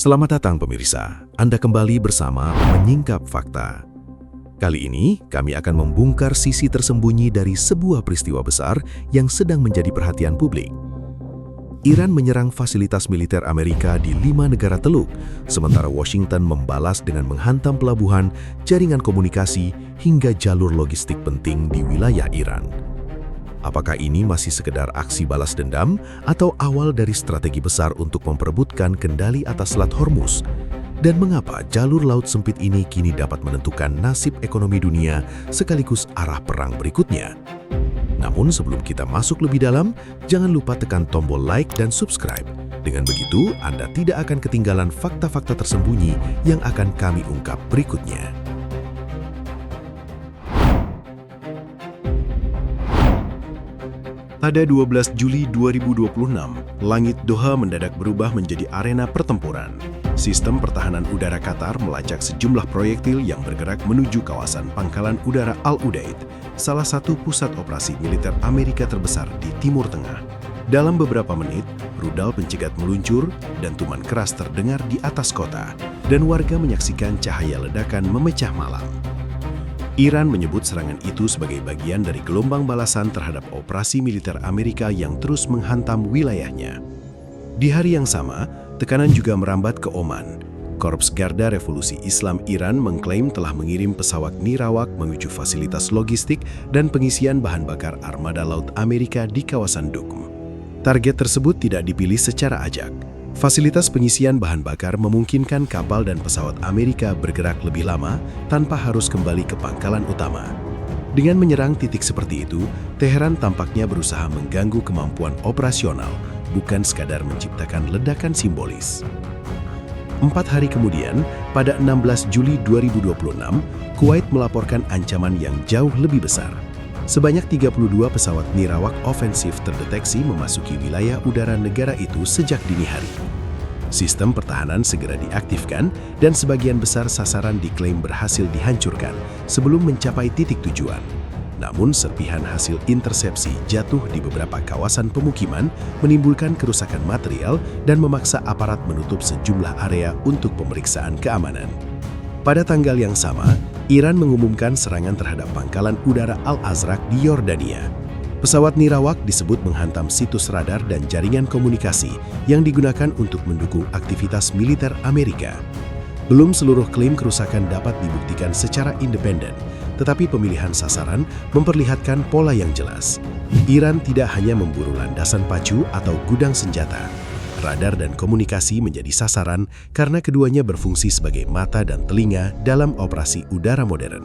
Selamat datang pemirsa, Anda kembali bersama Menyingkap Fakta. Kali ini kami akan membongkar sisi tersembunyi dari sebuah peristiwa besar yang sedang menjadi perhatian publik. Iran menyerang fasilitas militer Amerika di 5 negara Teluk, sementara Washington membalas dengan menghantam pelabuhan, jaringan komunikasi, hingga jalur logistik penting di wilayah Iran. Apakah ini masih sekedar aksi balas dendam atau awal dari strategi besar untuk memperebutkan kendali atas Selat Hormuz? Dan mengapa jalur laut sempit ini kini dapat menentukan nasib ekonomi dunia sekaligus arah perang berikutnya? Namun sebelum kita masuk lebih dalam, jangan lupa tekan tombol like dan subscribe. Dengan begitu, Anda tidak akan ketinggalan fakta-fakta tersembunyi yang akan kami ungkap berikutnya. Pada 12 Juli 2026, langit Doha mendadak berubah menjadi arena pertempuran. Sistem pertahanan udara Qatar melacak sejumlah proyektil yang bergerak menuju kawasan Pangkalan Udara Al Udeid, salah satu pusat operasi militer Amerika terbesar di Timur Tengah. Dalam beberapa menit, rudal pencegat meluncur, dentuman keras terdengar di atas kota, dan warga menyaksikan cahaya ledakan memecah malam. Iran menyebut serangan itu sebagai bagian dari gelombang balasan terhadap operasi militer Amerika yang terus menghantam wilayahnya. Di hari yang sama, tekanan juga merambat ke Oman. Korps Garda Revolusi Islam Iran mengklaim telah mengirim pesawat nirawak menuju fasilitas logistik dan pengisian bahan bakar armada laut Amerika di kawasan Duqm. Target tersebut tidak dipilih secara acak. Fasilitas pengisian bahan bakar memungkinkan kapal dan pesawat Amerika bergerak lebih lama tanpa harus kembali ke pangkalan utama. Dengan menyerang titik seperti itu, Teheran tampaknya berusaha mengganggu kemampuan operasional, bukan sekadar menciptakan ledakan simbolis. 4 hari kemudian, pada 16 Juli 2026, Kuwait melaporkan ancaman yang jauh lebih besar. Sebanyak 32 pesawat nirawak ofensif terdeteksi memasuki wilayah udara negara itu sejak dini hari. Sistem pertahanan segera diaktifkan dan sebagian besar sasaran diklaim berhasil dihancurkan sebelum mencapai titik tujuan. Namun serpihan hasil intersepsi jatuh di beberapa kawasan pemukiman, menimbulkan kerusakan material dan memaksa aparat menutup sejumlah area untuk pemeriksaan keamanan. Pada tanggal yang sama, Iran mengumumkan serangan terhadap pangkalan udara Al-Azraq di Yordania. Pesawat nirawak disebut menghantam situs radar dan jaringan komunikasi yang digunakan untuk mendukung aktivitas militer Amerika. Belum seluruh klaim kerusakan dapat dibuktikan secara independen, tetapi pemilihan sasaran memperlihatkan pola yang jelas. Iran tidak hanya memburu landasan pacu atau gudang senjata. Radar dan komunikasi menjadi sasaran karena keduanya berfungsi sebagai mata dan telinga dalam operasi udara modern.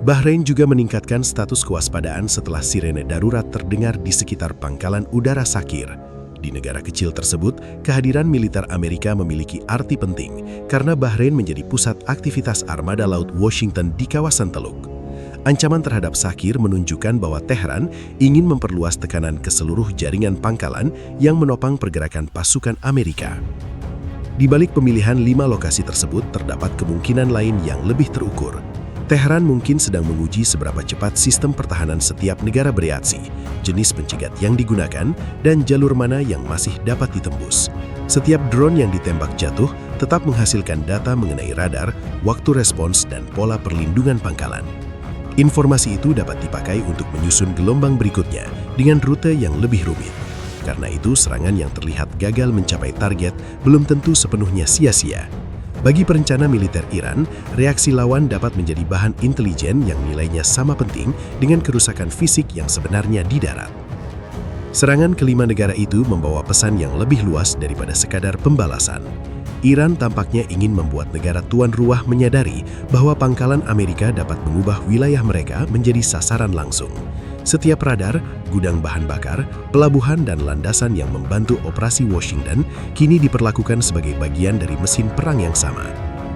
Bahrain juga meningkatkan status kewaspadaan setelah sirene darurat terdengar di sekitar pangkalan udara Sakir. Di negara kecil tersebut, kehadiran militer Amerika memiliki arti penting karena Bahrain menjadi pusat aktivitas armada laut Washington di kawasan Teluk. Ancaman terhadap Sakir menunjukkan bahwa Teheran ingin memperluas tekanan ke seluruh jaringan pangkalan yang menopang pergerakan pasukan Amerika. Di balik pemilihan 5 lokasi tersebut terdapat kemungkinan lain yang lebih terukur. Teheran mungkin sedang menguji seberapa cepat sistem pertahanan setiap negara bereaksi, jenis pencegat yang digunakan, dan jalur mana yang masih dapat ditembus. Setiap drone yang ditembak jatuh tetap menghasilkan data mengenai radar, waktu respons, dan pola perlindungan pangkalan. Informasi itu dapat dipakai untuk menyusun gelombang berikutnya dengan rute yang lebih rumit. Karena itu, serangan yang terlihat gagal mencapai target belum tentu sepenuhnya sia-sia. Bagi perencana militer Iran, reaksi lawan dapat menjadi bahan intelijen yang nilainya sama penting dengan kerusakan fisik yang sebenarnya di darat. Serangan kelima negara itu membawa pesan yang lebih luas daripada sekadar pembalasan. Iran tampaknya ingin membuat negara tuan rumah menyadari bahwa pangkalan Amerika dapat mengubah wilayah mereka menjadi sasaran langsung. Setiap radar, gudang bahan bakar, pelabuhan, dan landasan yang membantu operasi Washington kini diperlakukan sebagai bagian dari mesin perang yang sama.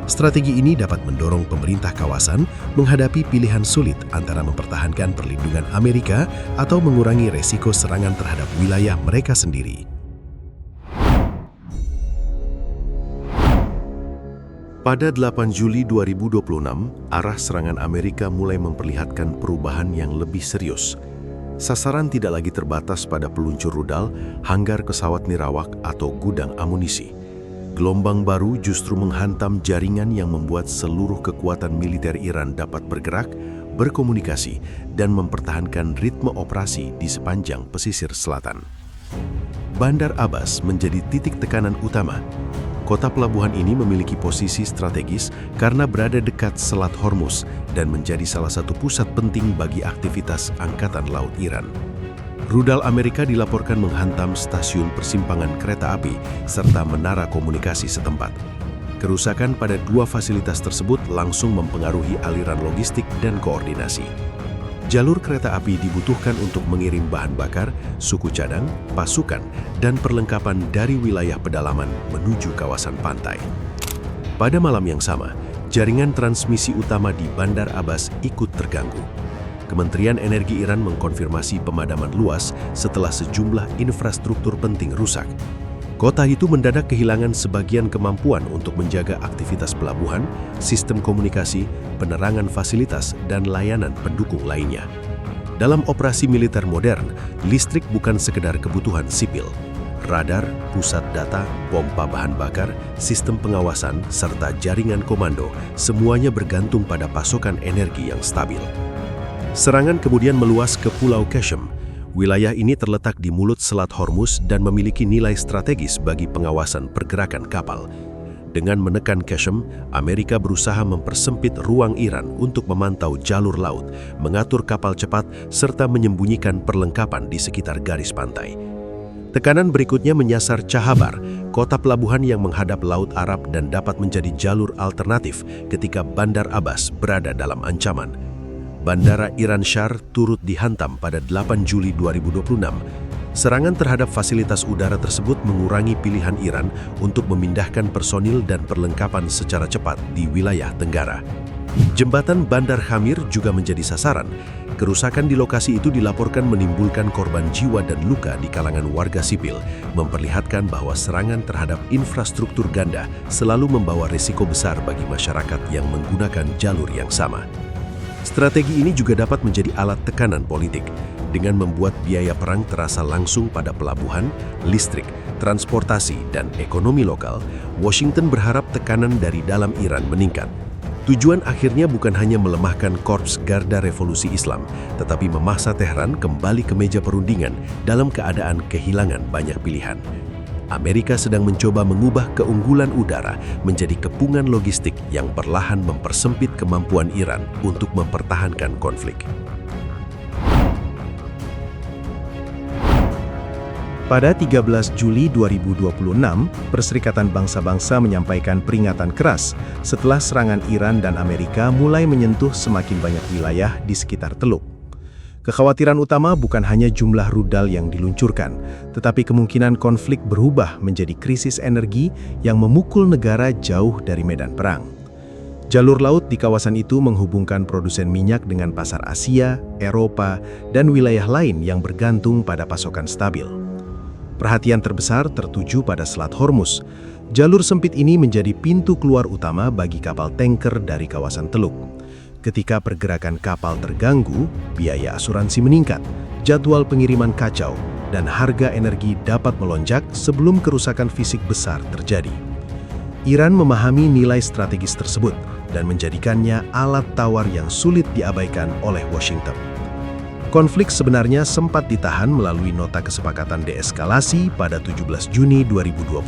Strategi ini dapat mendorong pemerintah kawasan menghadapi pilihan sulit antara mempertahankan perlindungan Amerika atau mengurangi resiko serangan terhadap wilayah mereka sendiri. Pada 8 Juli 2026, arah serangan Amerika mulai memperlihatkan perubahan yang lebih serius. Sasaran tidak lagi terbatas pada peluncur rudal, hanggar pesawat nirawak, atau gudang amunisi. gelombang baru justru menghantam jaringan yang membuat seluruh kekuatan militer Iran dapat bergerak, berkomunikasi, dan mempertahankan ritme operasi di sepanjang pesisir selatan. Bandar Abbas menjadi titik tekanan utama. Kota pelabuhan ini memiliki posisi strategis karena berada dekat Selat Hormuz dan menjadi salah satu pusat penting bagi aktivitas Angkatan Laut Iran. Rudal Amerika dilaporkan menghantam stasiun persimpangan kereta api serta menara komunikasi setempat. Kerusakan pada dua fasilitas tersebut langsung mempengaruhi aliran logistik dan koordinasi. Jalur kereta api dibutuhkan untuk mengirim bahan bakar, suku cadang, pasukan, dan perlengkapan dari wilayah pedalaman menuju kawasan pantai. Pada malam yang sama, jaringan transmisi utama di Bandar Abbas ikut terganggu. Kementerian Energi Iran mengkonfirmasi pemadaman luas setelah sejumlah infrastruktur penting rusak. Kota itu mendadak kehilangan sebagian kemampuan untuk menjaga aktivitas pelabuhan, sistem komunikasi, penerangan fasilitas, dan layanan pendukung lainnya. Dalam operasi militer modern, listrik bukan sekedar kebutuhan sipil. Radar, pusat data, pompa bahan bakar, sistem pengawasan, serta jaringan komando, semuanya bergantung pada pasokan energi yang stabil. Serangan kemudian meluas ke Pulau Qasem. Wilayah ini terletak di mulut Selat Hormuz dan memiliki nilai strategis bagi pengawasan pergerakan kapal. Dengan menekan Qasem, Amerika berusaha mempersempit ruang Iran untuk memantau jalur laut, mengatur kapal cepat, serta menyembunyikan perlengkapan di sekitar garis pantai. Tekanan berikutnya menyasar Chahabar, kota pelabuhan yang menghadap Laut Arab dan dapat menjadi jalur alternatif ketika Bandar Abbas berada dalam ancaman. Bandara Iran Shah turut dihantam pada 8 Juli 2026. Serangan terhadap fasilitas udara tersebut mengurangi pilihan Iran untuk memindahkan personil dan perlengkapan secara cepat di wilayah Tenggara. Jembatan Bandar Khamir juga menjadi sasaran. Kerusakan di lokasi itu dilaporkan menimbulkan korban jiwa dan luka di kalangan warga sipil, memperlihatkan bahwa serangan terhadap infrastruktur ganda selalu membawa risiko besar bagi masyarakat yang menggunakan jalur yang sama. Strategi ini juga dapat menjadi alat tekanan politik, dengan membuat biaya perang terasa langsung pada pelabuhan, listrik, transportasi, dan ekonomi lokal. Washington berharap tekanan dari dalam Iran meningkat. Tujuan akhirnya bukan hanya melemahkan Korps Garda Revolusi Islam, tetapi memaksa Tehran kembali ke meja perundingan dalam keadaan kehilangan banyak pilihan. Amerika sedang mencoba mengubah keunggulan udara menjadi kepungan logistik yang perlahan mempersempit kemampuan Iran untuk mempertahankan konflik. Pada 13 Juli 2026, Perserikatan Bangsa-Bangsa menyampaikan peringatan keras setelah serangan Iran dan Amerika mulai menyentuh semakin banyak wilayah di sekitar Teluk. Kekhawatiran utama bukan hanya jumlah rudal yang diluncurkan, tetapi kemungkinan konflik berubah menjadi krisis energi yang memukul negara jauh dari medan perang. Jalur laut di kawasan itu menghubungkan produsen minyak dengan pasar Asia, Eropa, dan wilayah lain yang bergantung pada pasokan stabil. Perhatian terbesar tertuju pada Selat Hormuz. Jalur sempit ini menjadi pintu keluar utama bagi kapal tanker dari kawasan Teluk. Ketika pergerakan kapal terganggu, biaya asuransi meningkat, jadwal pengiriman kacau, dan harga energi dapat melonjak sebelum kerusakan fisik besar terjadi. Iran memahami nilai strategis tersebut dan menjadikannya alat tawar yang sulit diabaikan oleh Washington. Konflik sebenarnya sempat ditahan melalui nota kesepakatan deeskalasi pada 17 Juni 2026.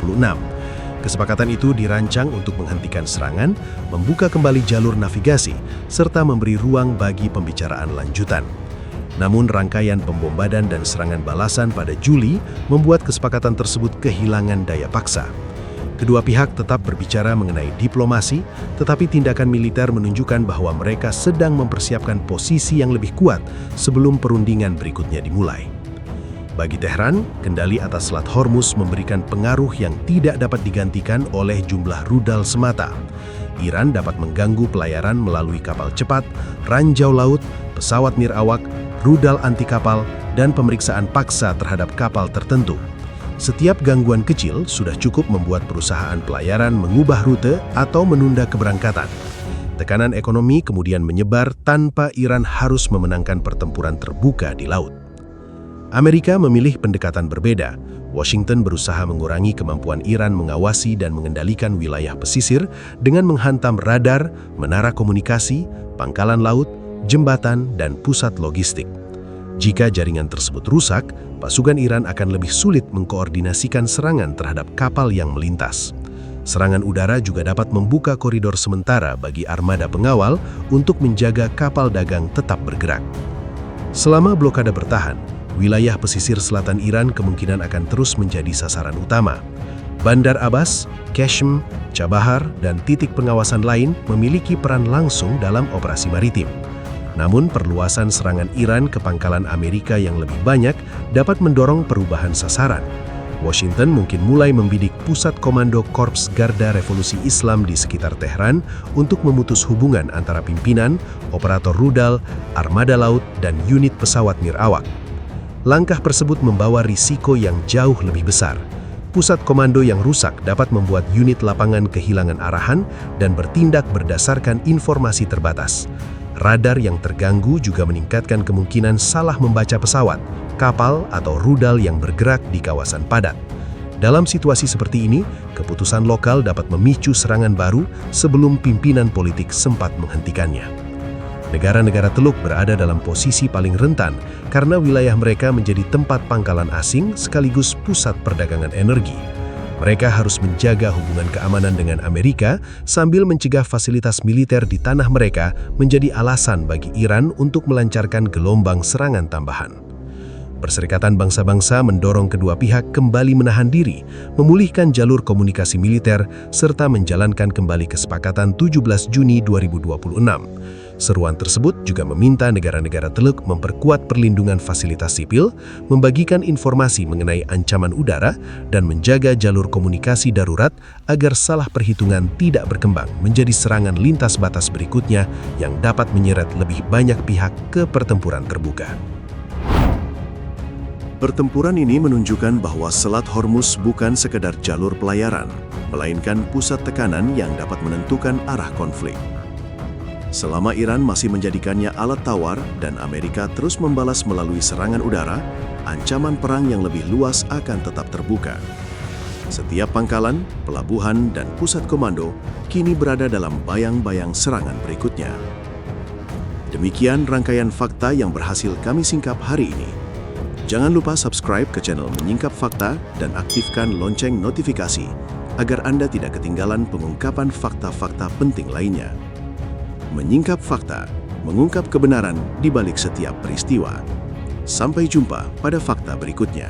Kesepakatan itu dirancang untuk menghentikan serangan, membuka kembali jalur navigasi, serta memberi ruang bagi pembicaraan lanjutan. Namun rangkaian pembombadan dan serangan balasan pada Juli membuat kesepakatan tersebut kehilangan daya paksa. Kedua pihak tetap berbicara mengenai diplomasi, tetapi tindakan militer menunjukkan bahwa mereka sedang mempersiapkan posisi yang lebih kuat sebelum perundingan berikutnya dimulai. Bagi Tehran, kendali atas Selat Hormuz memberikan pengaruh yang tidak dapat digantikan oleh jumlah rudal semata. Iran dapat mengganggu pelayaran melalui kapal cepat, ranjau laut, pesawat nirawak, rudal anti kapal, dan pemeriksaan paksa terhadap kapal tertentu. Setiap gangguan kecil sudah cukup membuat perusahaan pelayaran mengubah rute atau menunda keberangkatan. Tekanan ekonomi kemudian menyebar tanpa Iran harus memenangkan pertempuran terbuka di laut. Amerika memilih pendekatan berbeda. Washington berusaha mengurangi kemampuan Iran mengawasi dan mengendalikan wilayah pesisir dengan menghantam radar, menara komunikasi, pangkalan laut, jembatan, dan pusat logistik. Jika jaringan tersebut rusak, pasukan Iran akan lebih sulit mengkoordinasikan serangan terhadap kapal yang melintas. Serangan udara juga dapat membuka koridor sementara bagi armada pengawal untuk menjaga kapal dagang tetap bergerak. Selama blokade bertahan, wilayah pesisir selatan Iran kemungkinan akan terus menjadi sasaran utama. Bandar Abbas, Qashm, Chabahar, dan titik pengawasan lain memiliki peran langsung dalam operasi maritim. Namun, perluasan serangan Iran ke pangkalan Amerika yang lebih banyak dapat mendorong perubahan sasaran. Washington mungkin mulai membidik pusat komando Korps Garda Revolusi Islam di sekitar Tehran untuk memutus hubungan antara pimpinan, operator rudal, armada laut, dan unit pesawat nirawak. Langkah tersebut membawa risiko yang jauh lebih besar. Pusat komando yang rusak dapat membuat unit lapangan kehilangan arahan dan bertindak berdasarkan informasi terbatas. Radar yang terganggu juga meningkatkan kemungkinan salah membaca pesawat, kapal, atau rudal yang bergerak di kawasan padat. Dalam situasi seperti ini, keputusan lokal dapat memicu serangan baru sebelum pimpinan politik sempat menghentikannya. Negara-negara Teluk berada dalam posisi paling rentan karena wilayah mereka menjadi tempat pangkalan asing sekaligus pusat perdagangan energi. Mereka harus menjaga hubungan keamanan dengan Amerika sambil mencegah fasilitas militer di tanah mereka menjadi alasan bagi Iran untuk melancarkan gelombang serangan tambahan. Perserikatan Bangsa-Bangsa mendorong kedua pihak kembali menahan diri, memulihkan jalur komunikasi militer, serta menjalankan kembali kesepakatan 17 Juni 2026. Seruan tersebut juga meminta negara-negara Teluk memperkuat perlindungan fasilitas sipil, membagikan informasi mengenai ancaman udara, dan menjaga jalur komunikasi darurat agar salah perhitungan tidak berkembang menjadi serangan lintas batas berikutnya yang dapat menyeret lebih banyak pihak ke pertempuran terbuka. Pertempuran ini menunjukkan bahwa Selat Hormuz bukan sekedar jalur pelayaran, melainkan pusat tekanan yang dapat menentukan arah konflik. Selama Iran masih menjadikannya alat tawar dan Amerika terus membalas melalui serangan udara, ancaman perang yang lebih luas akan tetap terbuka. Setiap pangkalan, pelabuhan, dan pusat komando kini berada dalam bayang-bayang serangan berikutnya. Demikian rangkaian fakta yang berhasil kami singkap hari ini. Jangan lupa subscribe ke channel Menyingkap Fakta dan aktifkan lonceng notifikasi agar Anda tidak ketinggalan pengungkapan fakta-fakta penting lainnya. Menyingkap Fakta, mengungkap kebenaran di balik setiap peristiwa. Sampai jumpa pada fakta berikutnya.